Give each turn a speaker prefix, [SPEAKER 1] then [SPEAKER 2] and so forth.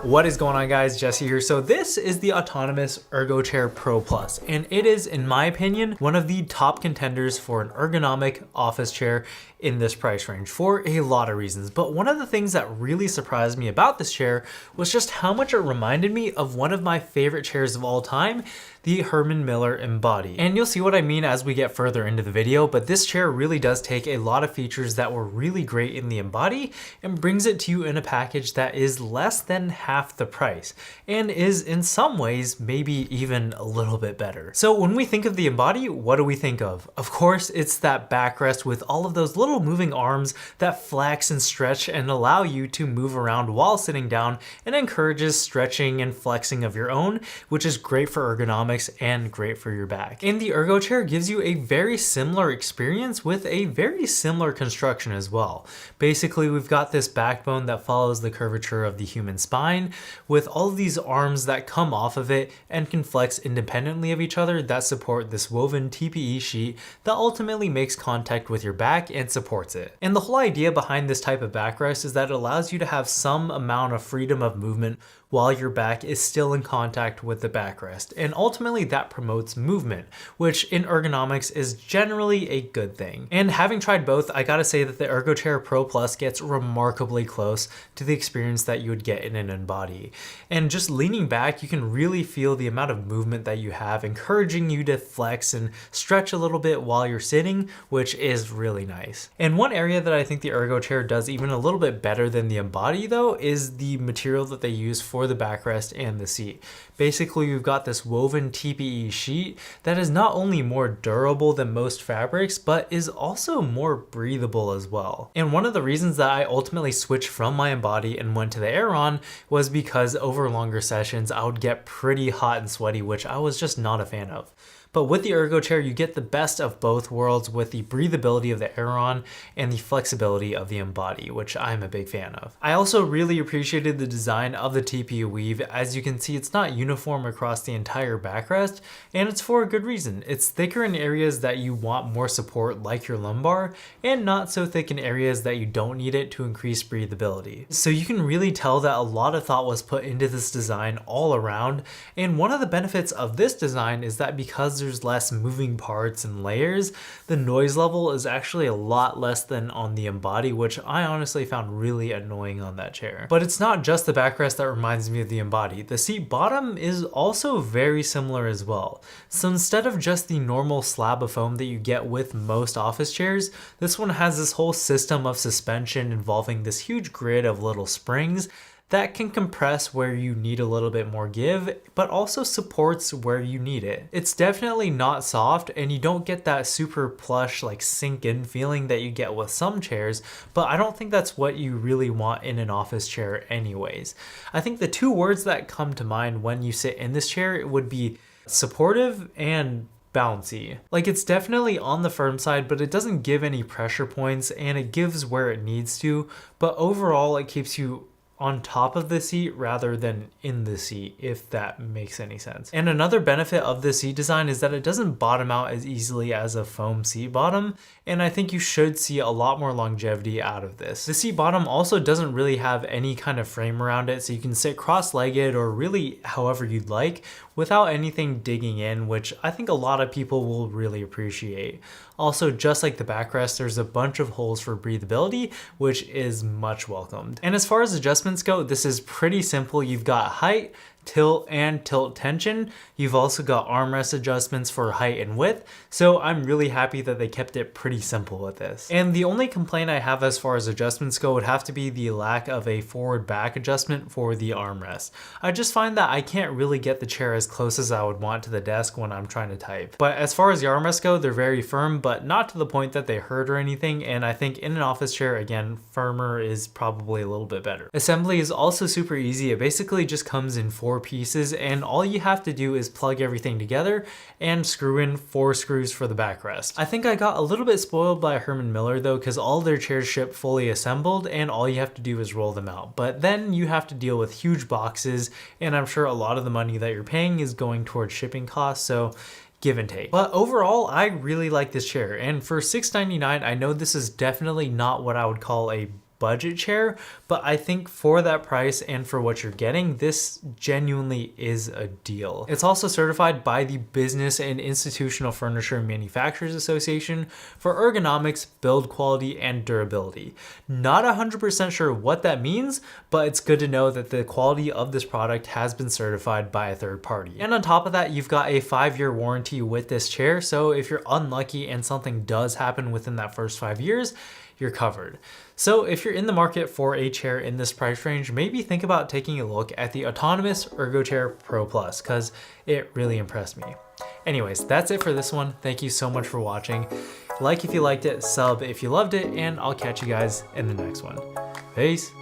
[SPEAKER 1] What is going on, guys? Jesse here. So this is the Autonomous ErgoChair Pro Plus, and it is, in my opinion, one of the top contenders for an ergonomic office chair in this price range for a lot of reasons. But one of the things that really surprised me about this chair was just how much it reminded me of one of my favorite chairs of all time, the Herman Miller Embody. And you'll see what I mean as we get further into the video, but this chair really does take a lot of features that were really great in the Embody and brings it to you in a package that is less than half the price and is in some ways maybe even a little bit better. So when we think of the Embody, what do we think of? Of course, it's that backrest with all of those little moving arms that flex and stretch and allow you to move around while sitting down, and encourages stretching and flexing of your own, which is great for ergonomics and great for your back. And the ErgoChair gives you a very similar experience with a very similar construction as well. Basically, we've got this backbone that follows the curvature of the human spine with all of these arms that come off of it and can flex independently of each other that support this woven TPE sheet that ultimately makes contact with your back and supports it. And the whole idea behind this type of backrest is that it allows you to have some amount of freedom of movement while your back is still in contact with the backrest. And ultimately that promotes movement, which in ergonomics is generally a good thing. And having tried both, I gotta say that the ErgoChair Pro Plus gets remarkably close to the experience that you would get in an Embody. And just leaning back, you can really feel the amount of movement that you have, encouraging you to flex and stretch a little bit while you're sitting, which is really nice. And one area that I think the ErgoChair does even a little bit better than the Embody though is the material that they use for the backrest and the seat. Basically, we've got this woven TPE sheet that is not only more durable than most fabrics, but is also more breathable as well. And one of the reasons that I ultimately switched from my Embody and went to the Aeron was because over longer sessions, I would get pretty hot and sweaty, which I was just not a fan of. But with the ErgoChair, you get the best of both worlds with the breathability of the Aeron and the flexibility of the Embody, which I'm a big fan of. I also really appreciated the design of the TPE weave. As you can see, it's not uniform across the entire backrest, and it's for a good reason. It's thicker in areas that you want more support, like your lumbar, and not so thick in areas that you don't need it to increase breathability. So you can really tell that a lot of thought was put into this design all around, and one of the benefits of this design is that because there's less moving parts and layers, the noise level is actually a lot less than on the Embody, which I honestly found really annoying on that chair. But it's not just the backrest that reminds me of the Embody. The seat bottom is also very similar as well. So instead of just the normal slab of foam that you get with most office chairs, this one has this whole system of suspension involving this huge grid of little springs that can compress where you need a little bit more give, but also supports where you need it. It's definitely not soft, and you don't get that super plush, like sink in feeling that you get with some chairs, but I don't think that's what you really want in an office chair anyways. I think the two words that come to mind when you sit in this chair would be supportive and bouncy. Like, it's definitely on the firm side, but it doesn't give any pressure points, and it gives where it needs to, but overall it keeps you on top of the seat rather than in the seat, if that makes any sense. And another benefit of the seat design is that it doesn't bottom out as easily as a foam seat bottom, and I think you should see a lot more longevity out of this. The seat bottom also doesn't really have any kind of frame around it, so you can sit cross-legged or really however you'd like without anything digging in, which I think a lot of people will really appreciate. Also, just like the backrest, there's a bunch of holes for breathability, which is much welcomed. And as far as adjustments go, this is pretty simple. You've got height, tilt, and tilt tension. You've also got armrest adjustments for height and width, so I'm really happy that they kept it pretty simple with this. And the only complaint I have as far as adjustments go would have to be the lack of a forward back adjustment for the armrest. I just find that I can't really get the chair as close as I would want to the desk when I'm trying to type. But as far as the armrests go, they're very firm, but not to the point that they hurt or anything, and I think in an office chair, again, firmer is probably a little bit better. Assembly is also super easy. It basically just comes in 4 pieces, and all you have to do is plug everything together and screw in 4 screws for the backrest. I think I got a little bit spoiled by Herman Miller though, because all their chairs ship fully assembled and all you have to do is roll them out. But then you have to deal with huge boxes, and I'm sure a lot of the money that you're paying is going towards shipping costs, so give and take. But overall, I really like this chair, and for $699, I know this is definitely not what I would call a budget chair, but I think for that price and for what you're getting, this genuinely is a deal. It's also certified by the Business and Institutional Furniture Manufacturers Association for ergonomics, build quality, and durability. Not 100% sure what that means, but it's good to know that the quality of this product has been certified by a third party. And on top of that, you've got a 5-year warranty with this chair, so if you're unlucky and something does happen within that first 5 years, you're covered. So if you're in the market for a chair in this price range, maybe think about taking a look at the Autonomous ErgoChair Pro Plus, because it really impressed me. Anyways, that's it for this one. Thank you so much for watching. Like if you liked it, sub if you loved it, and I'll catch you guys in the next one. Peace.